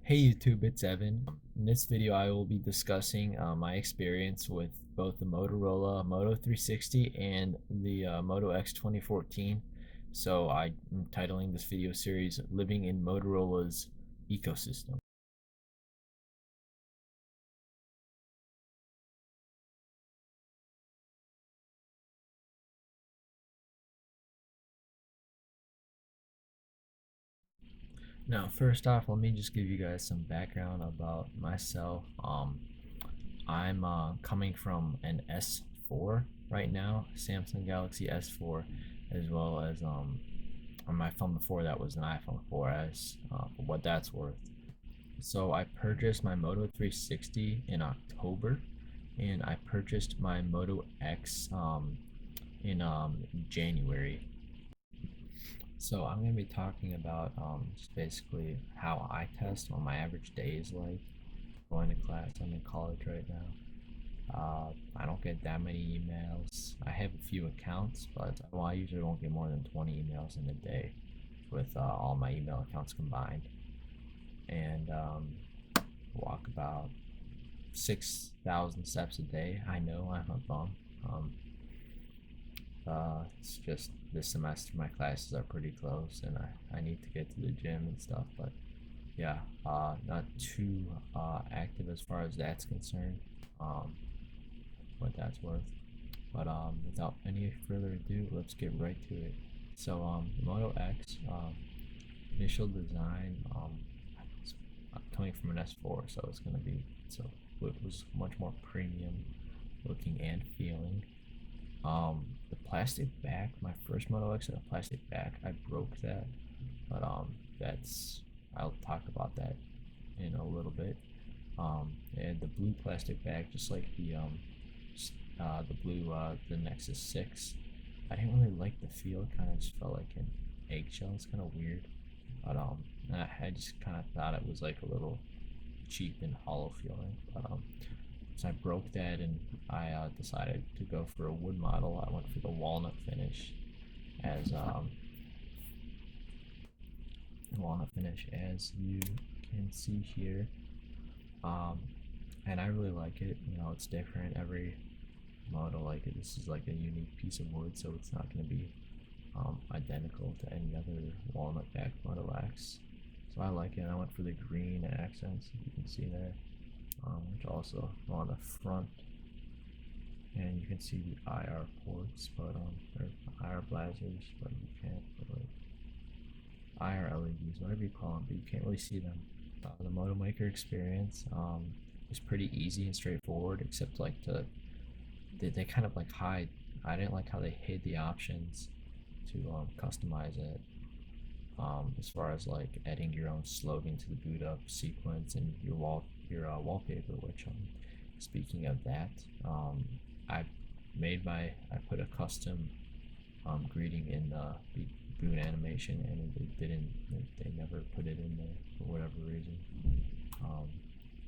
Hey YouTube, it's Evan. In this video, I will be discussing my experience with both the Motorola Moto 360 and the Moto X 2014. So I'm titling this video series Living in Motorola's Ecosystem. Now, first off, let me just give you guys some background about myself. I'm coming from an S4 right now, Samsung Galaxy S4, as well as on my phone before that was an iPhone 4S, for what that's worth. So I purchased my Moto 360 in October, and I purchased my Moto X in January. So I'm gonna be talking about just basically how I test, what my average day is like going to class. I'm in college right now. I don't get that many emails. I have a few accounts, but I usually don't get more than 20 emails in a day with all my email accounts combined. And walk about 6,000 steps a day. I know I'm a bum. It's just this semester my classes are pretty close and I need to get to the gym and stuff, but yeah, not too active as far as that's concerned. What that's worth. But without any further ado, let's get right to it. So the Moto X initial design, it's coming from an S4, so it's gonna be it was much more premium looking and feeling. The plastic back, my first Moto X had a plastic back. I broke that, but that's I'll talk about that in a little bit. And the blue plastic bag, just like the blue the Nexus 6. I didn't really like the feel. It kind of just felt like an eggshell. It's kind of weird, but I just kind of thought it was like a little cheap and hollow feeling. But so I broke that, and I decided to go for a wood model. I went for the walnut finish, as you can see here. Um, and I really like it. You know, it's different. Every model like it. This is like a unique piece of wood, so it's not going to be identical to any other walnut back Moto X. So I like it. I went for the green accents, you can see there, which also on the front, and you can see the IR ports, but or IR blazers, but you can't really IR LEDs, whatever you call them, but you can't really see them. The Moto Maker experience is pretty easy and straightforward, except like they kind of like hide. I didn't like how they hid the options to customize it. As far as like adding your own slogan to the boot up sequence and your wallpaper, which speaking of that, I I put a custom greeting in the boot animation, and they never put it in there for whatever reason. Um,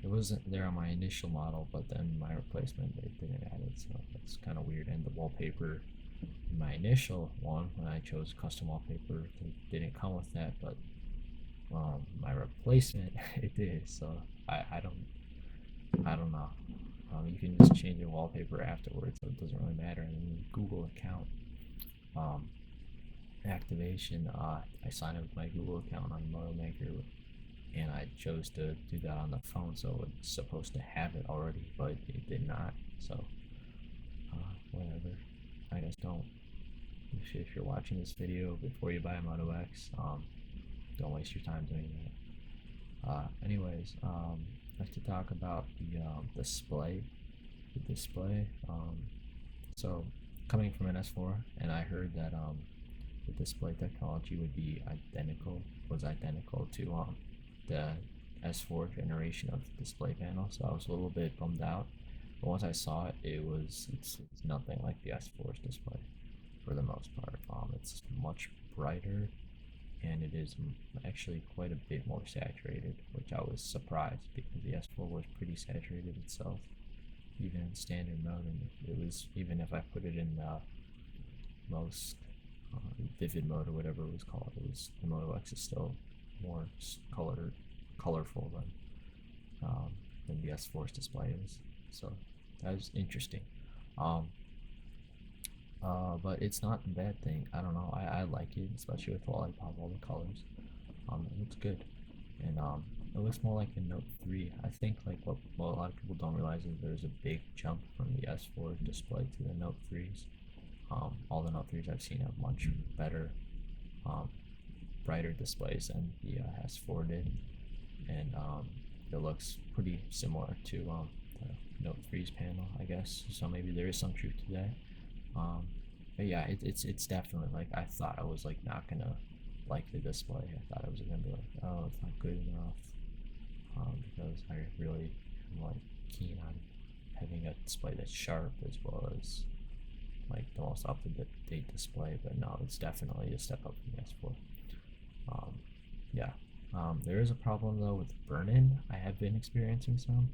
it wasn't there on my initial model, but then my replacement they didn't add it, so that's kind of weird. And the wallpaper in my initial one, when I chose custom wallpaper, it didn't come with that, but my replacement it did. So I don't know. You can just change the wallpaper afterwards, so it doesn't really matter. And then the Google account um, activation, I signed up with my Google account on Moto Maker, and I chose to do that on the phone, so it's supposed to have it already, but it did not. So whatever. I just don't. If you're watching this video before you buy a Moto X, don't waste your time doing that. Anyways, I'd like to talk about the display. The display. So coming from an S4, and I heard that the display technology would be was identical to the S4 generation of display panel. So I was a little bit bummed out. But once I saw it, it's nothing like the S4's display for the most part. It's much brighter, and it is actually quite a bit more saturated, which I was surprised because the S4 was pretty saturated itself, even in standard mode, and it was even if I put it in the most vivid mode or whatever it was called, it was the Moto X is still more colorful than the S4's display is. So that was interesting. Um, but it's not a bad thing. I don't know. I like it, especially with Lollipop, all the colors. It looks good, and it looks more like a Note 3. I think like what a lot of people don't realize is there's a big jump from the S4 display to the Note 3s. All the Note 3s I've seen have much better, um, brighter displays than the S4 did, and it looks pretty similar to the Note 3's panel, I guess. So maybe there is some truth to that. But yeah, it's definitely like I thought I was like not gonna like the display. I thought I was gonna be like, oh, it's not good enough, because I really am like keen on having a display that's sharp as well as like the most up to date display. But no, it's definitely a step up from the S4. Yeah, there is a problem though with burn-in. I have been experiencing some.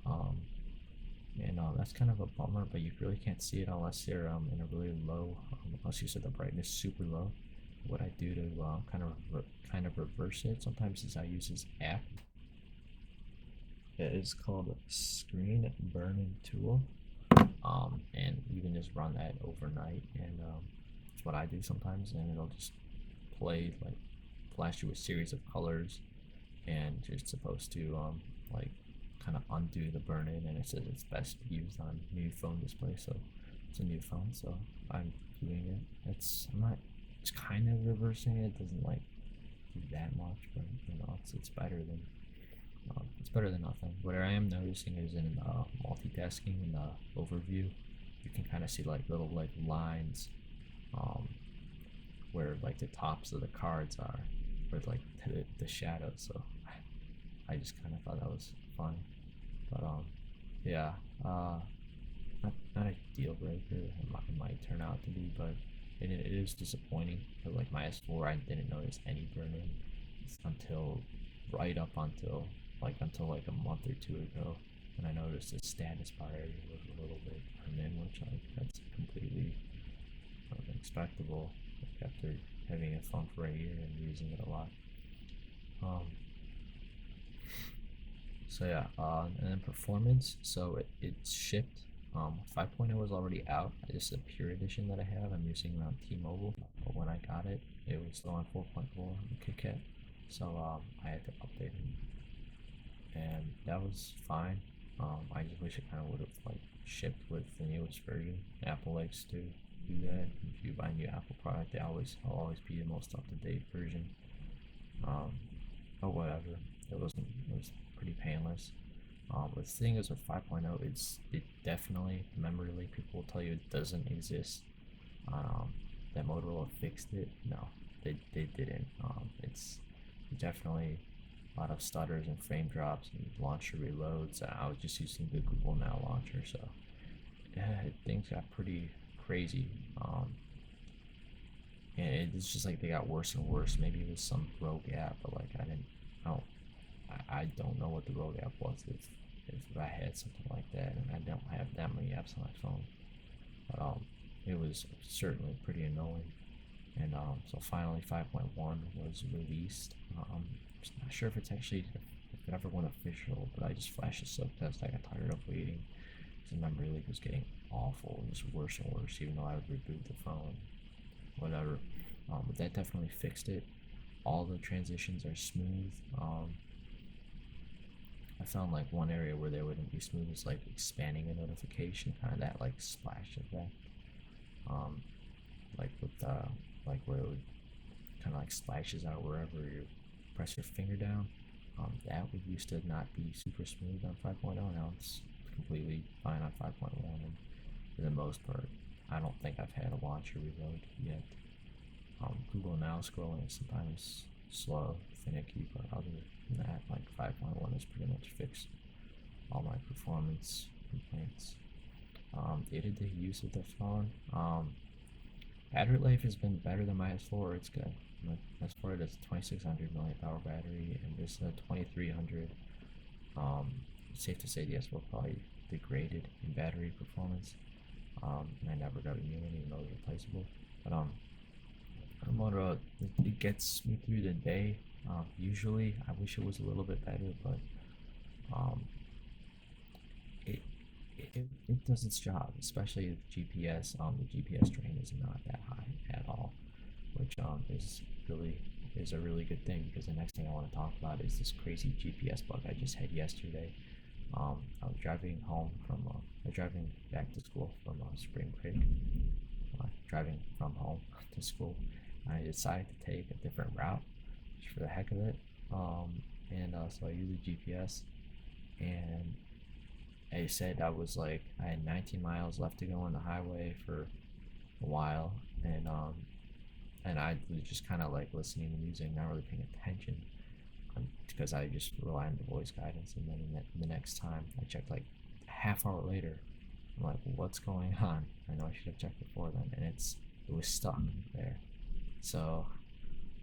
Um, and that's kind of a bummer, but you really can't see it unless you're in a really low, unless you set the brightness super low. What I do to kind of reverse it sometimes is I use this app. It is called Screen Burn-In Tool, and you can just run that overnight, and that's what I do sometimes, and it'll just like flash you a series of colors, and you're supposed to like kind of undo the burn-in, and it says it's best used on new phone display. So it's a new phone, so I'm doing it. I'm not, it's kind of reversing it. It doesn't like do that much, but it's better than nothing. What I am noticing is in multitasking in the overview, you can kind of see like little like lines, where like the tops of the cards are, with like the shadows. So I just kind of thought that was fun. But yeah, not a deal breaker. It might turn out to be, but it is disappointing. But like my S4, I didn't notice any burn-in until like a month or two ago, and I noticed the status bar area was a little bit burn-in, which that's completely unexpectable after having a phone for a year and using it a lot. So yeah, and then performance. So it's shipped. 5.0 was already out. This is a pure edition that I have. I'm using it on T-Mobile, but when I got it, it was still on 4.4 KitKat. So I had to update it, and that was fine. I just wish it kind of would have like shipped with the newest version. Apple likes to do that. If you buy a new Apple product, I'll always be the most up-to-date version. But whatever. It was pretty painless. The thing is with 5.0, it definitely, memory leak, people will tell you it doesn't exist. That Motorola fixed it. No, they didn't. It's definitely a lot of stutters and frame drops and launcher reloads. I was just using the Google Now launcher, so yeah, things got pretty crazy. And it's just like they got worse and worse. Maybe it was some rogue app, but like I don't know what the rogue app was if I had something like that, and I don't have that many apps on my phone. But it was certainly pretty annoying. And so finally 5.1 was released. Just not sure if it ever went official, but I just flashed a soak test. I got tired of waiting. The memory leak was getting awful, and just worse and worse, even though I would reboot the phone, whatever. But that definitely fixed it. All the transitions are smooth. I found like one area where they wouldn't be smooth is like expanding a notification, kind of that like splash effect. Like with like where it would kind of like splashes out wherever you press your finger down. That would used to not be super smooth on 5.0. Now it's completely fine on 5.1, and for the most part, I don't think I've had a launcher reload yet. Google Now scrolling is sometimes slow, finicky, but other than that, like 5.1 has pretty much fixed all my performance complaints. Day-to-day use of the phone. Battery life has been better than my S4. It's good. My S4 has 2600 milliamp hour battery, and this 2300. It's safe to say the S4 probably degraded in battery performance. And I never got a new one, even though it was replaceable. But Motorola, it gets me through the day. Usually, I wish it was a little bit better, but um, it, it does its job, especially with GPS. The GPS train is not that high at all, which is a really good thing, because the next thing I want to talk about is this crazy GPS bug I just had yesterday. I was driving home from driving back to school from spring break, driving from home to school. I decided to take a different route just for the heck of it. And So I used the GPS, and it said I had 19 miles left to go on the highway for a while, and I was just kind of like listening to music, not really paying attention, because I just rely on the voice guidance. And then the next time I checked, like a half hour later, I'm like, what's going on? I know I should have checked before then, and it was stuck there. So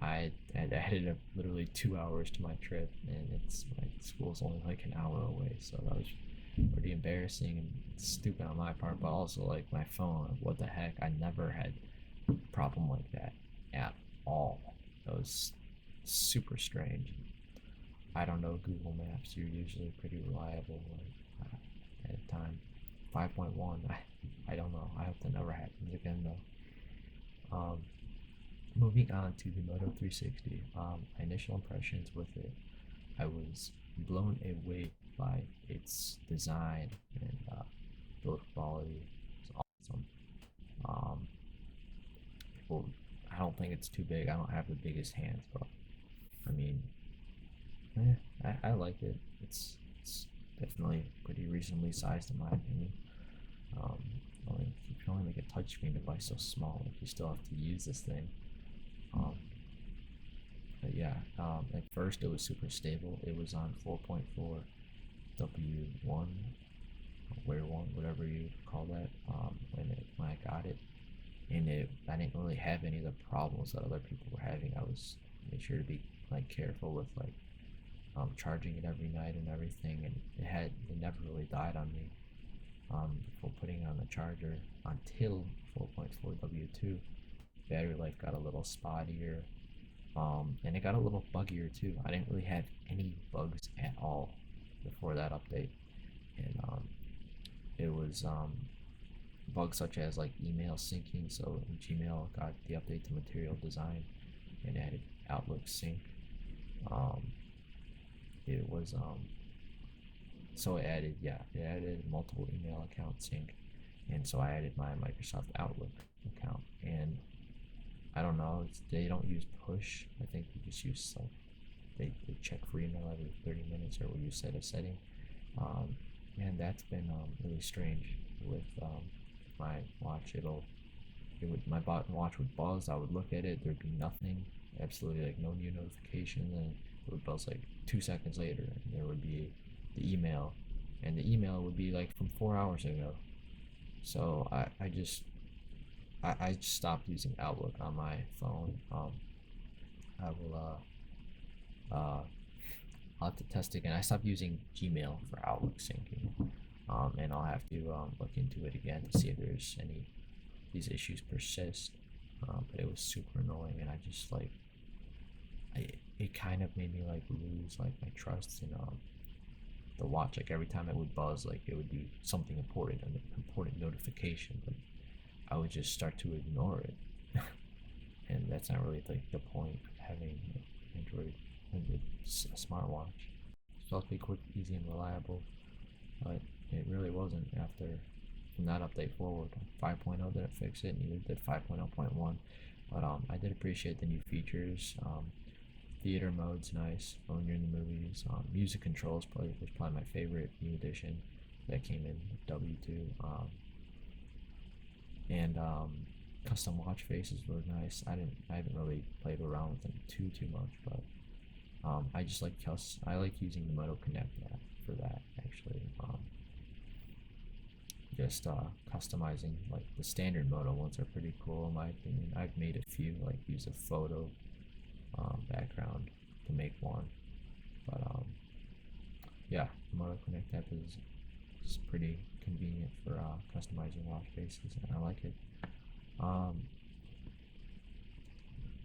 I had added up literally 2 hours to my trip, and it's my school's only like an hour away. So that was pretty embarrassing and stupid on my part, but also like my phone. What the heck? I never had a problem like that at all. That was super strange. I don't know Google Maps. You're usually pretty reliable at a time. 5.1. I don't know. I hope that never happens again though. Moving on to the Moto 360. My initial impressions with it, I was blown away by its design and build quality. It's awesome. Um, People, I don't think it's too big. I don't have the biggest hands, but I mean, I like it. It's definitely pretty reasonably sized in my opinion. Um, you can only make a touchscreen device so small. Like, you still have to use this thing. Um, but yeah, at first it was super stable. It was on 4.4 W1, where one, whatever you call that, when I got it, and I didn't really have any of the problems that other people were having. I was made sure to be like careful with like charging it every night and everything, and it never really died on me before putting it on the charger until 4.4 W2. Battery life got a little spottier, and it got a little buggier too. I didn't really have any bugs at all before that update, and it was bugs such as like email syncing. So Gmail got the update to material design and added Outlook sync. Um, it was so it added multiple email account sync, and so I added my Microsoft Outlook account. And I don't know, they don't use push. I think they just use like they check for email every 30 minutes, or you set a setting. Um, and that's been really strange with my watch. It would my watch would buzz. I would look at it. There'd be nothing, absolutely like no new notification. And it would buzz like 2 seconds later, and there would be the email, and the email would be like from 4 hours ago. So I just stopped using Outlook on my phone. I will I'll have to test again. I stopped using Gmail for Outlook syncing, and I'll have to look into it again to see if there's any these issues persist. But it was super annoying, and I just like it kind of made me like lose like my trust in the watch. Like every time it would buzz, like it would be something important, an important notification, but I would just start to ignore it. And that's not really like the point of having an Android and a smartwatch. It's supposed to be quick, easy, and reliable, but it really wasn't after from that update forward. 5.0 didn't fix it, neither did 5.0.1. But I did appreciate the new features. Theater mode's nice when you're in the movies. Music controls was probably my favorite new addition that came in with W2. And Custom watch faces were nice. I haven't really played around with them too much, but I just like I like using the Moto Connect app for that actually. Just customizing like the standard Moto ones are pretty cool in my opinion. I've made a few, like use a photo background to make one, but yeah, the Moto Connect app is pretty convenient for customizing watch faces, and I like it.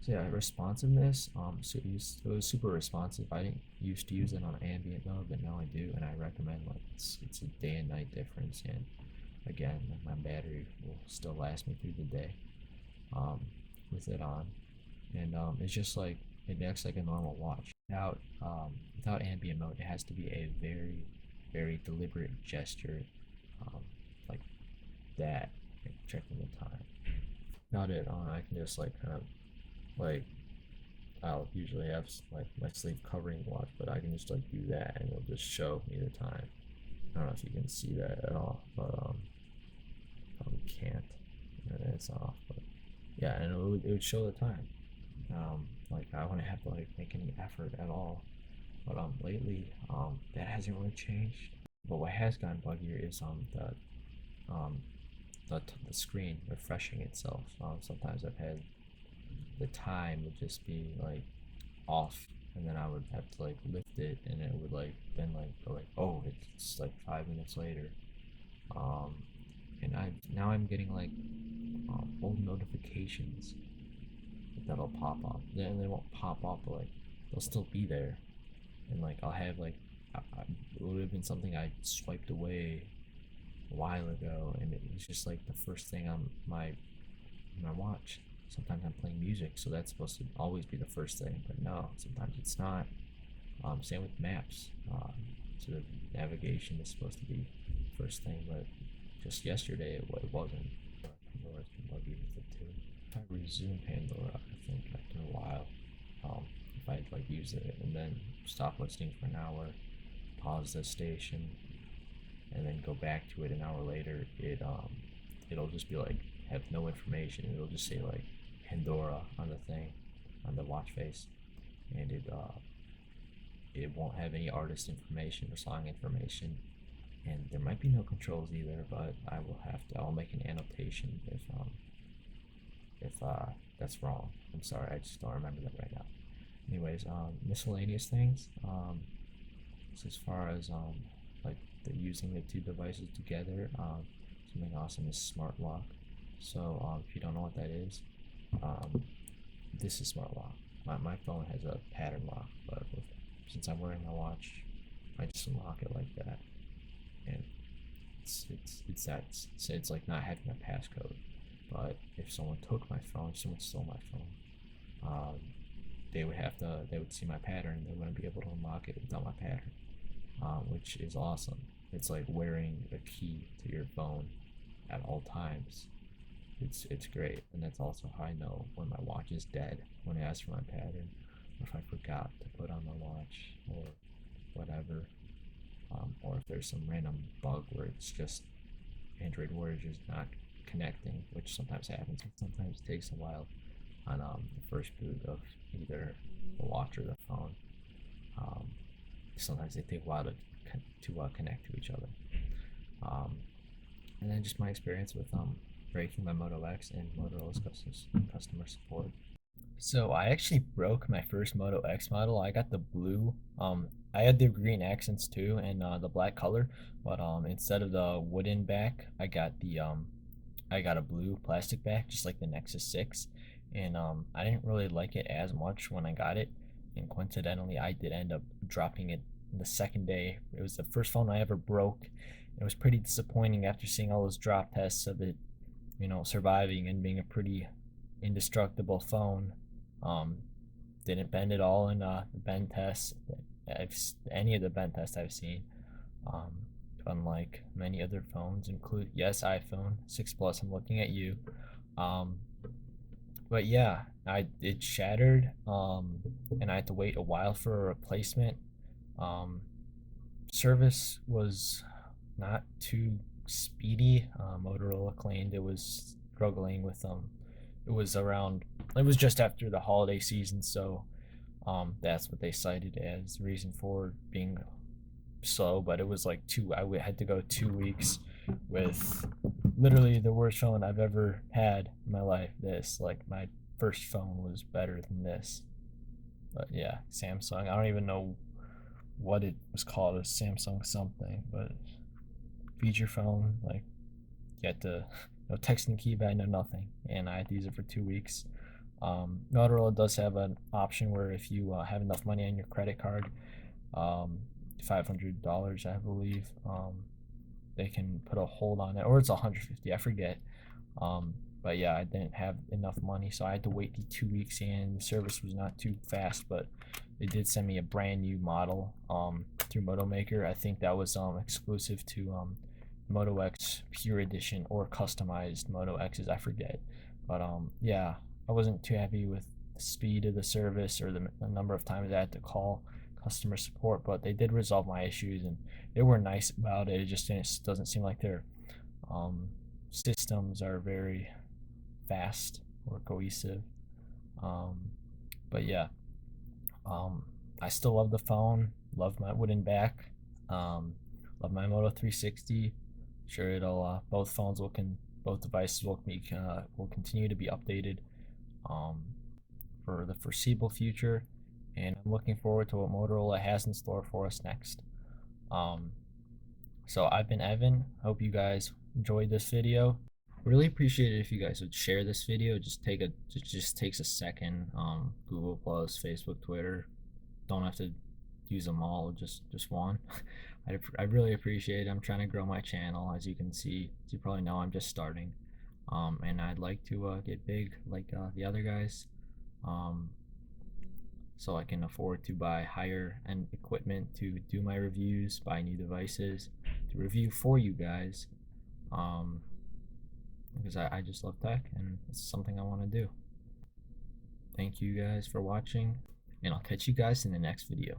yeah, responsiveness. So it was super responsive. I didn't used to use it on ambient mode, but now I do, and I recommend like it's a day and night difference. And again, my battery will still last me through the day, um, with it on, and it's just like it acts like a normal watch. Without ambient mode, it has to be a very deliberate gesture, um, like that, like checking the time. Without it on, I can just like kind of like I'll usually have like my sleeve covering watch, but I can just like do that and it'll just show me the time. I don't know if you can see that at all, but probably can't. And it's off, but yeah, and it would show the time. Like I wouldn't have to like make any effort at all. But lately, that hasn't really changed. But what has gotten buggier is um the screen refreshing itself. Sometimes I've had the time would just be like off, and then I would have to like lift it, and it would like then like go like, oh, it's like 5 minutes later. Um, and I now I'm getting like old notifications that'll pop up. Then they won't pop up, but like they'll still be there, and like I'll have like it would have been something I swiped away a while ago, and it was just like the first thing on my watch. Sometimes I'm playing music, so that's supposed to always be the first thing, but no, sometimes it's not. Same with maps. So the navigation is supposed to be first thing, but just yesterday it wasn't. Pandora's been buggy with it too. If I resume Pandora, I think after a while, if I'd like use it and then stop listening for an hour, pause the station, and then go back to it an hour later, it'll just be like have no information. It'll just say like Pandora on the thing, on the watch face, and it won't have any artist information or song information, and there might be no controls either. But I'll make an annotation if that's wrong. I'm sorry, I just don't remember that right now. Anyways, miscellaneous things. So as far as like using the two devices together, something awesome is smart lock. So if you don't know what that is, um, this is smart lock. My phone has a pattern lock, but since I'm wearing my watch, I just unlock it like that, and it's like not having a passcode. But if someone took my phone, if someone stole my phone, they would see my pattern. They wouldn't be able to unlock it without my pattern, which is awesome. It's like wearing a key to your phone at all times. It's great, and that's also how I know when my watch is dead, when it asks for my pattern, or if I forgot to put on my watch, or whatever, or if there's some random bug where it's just Android Wear is just not connecting, which sometimes happens. Sometimes it takes a while on the first boot of either the watch or the phone. Um, Sometimes they take a while to connect to each other. Um, and then just my experience with breaking my Moto X and Motorola's customer support. So I actually broke my first Moto X model. I got the blue. I had the green accents too, and the black color. But instead of the wooden back, I got a blue plastic back, just like the Nexus 6. And I didn't really like it as much when I got it. And coincidentally, I did end up dropping it the second day. It was the first phone I ever broke. It was pretty disappointing after seeing all those drop tests of it, surviving and being a pretty indestructible phone. Um, didn't bend at all in the bend tests. Any of the bend tests I've seen. Um, Unlike many other phones, include yes iPhone 6 Plus. I'm looking at you. Um, but yeah, it shattered. And I had to wait a while for a replacement. Um, Service was not too speedy. Motorola claimed it was struggling with It was around. It was just after the holiday season, so that's what they cited as reason for being slow. But it was like two. I had to go 2 weeks with literally the worst phone I've ever had in my life. This like my first phone was better than this. But yeah, Samsung. I don't even know what it was called, a Samsung something, but feature phone, like you had to no texting keypad, no nothing, and I had to use it for 2 weeks. Motorola does have an option where if you have enough money on your credit card, um, $500, I believe, they can put a hold on it, or it's 150, I forget. Um, but yeah, I didn't have enough money, so I had to wait the 2 weeks, and the service was not too fast. But they did send me a brand new model through Moto Maker. I think that was exclusive to Moto X Pure Edition or customized Moto X's. I forget, but yeah, I wasn't too happy with the speed of the service or the number of times I had to call customer support. But they did resolve my issues, and they were nice about it. It just doesn't seem like their um, systems are very fast or cohesive. Um, but yeah, um, I still love the phone. Love my wooden back. Um, love my Moto 360. Sure, it'll both devices will continue to be updated um, for the foreseeable future, and I'm looking forward to what Motorola has in store for us next. Um, so I've been Evan. Hope you guys enjoyed this video. Really appreciate it if you guys would share this video. It just takes a second. Google Plus, Facebook, Twitter. Don't have to use them all. Just one. I really appreciate it. I'm trying to grow my channel. As you can see, as you probably know, I'm just starting. And I'd like to get big like the other guys. Um, so I can afford to buy higher end equipment to do my reviews, buy new devices to review for you guys. Um, because I just love tech and it's something I want to do. Thank you guys for watching, and I'll catch you guys in the next video.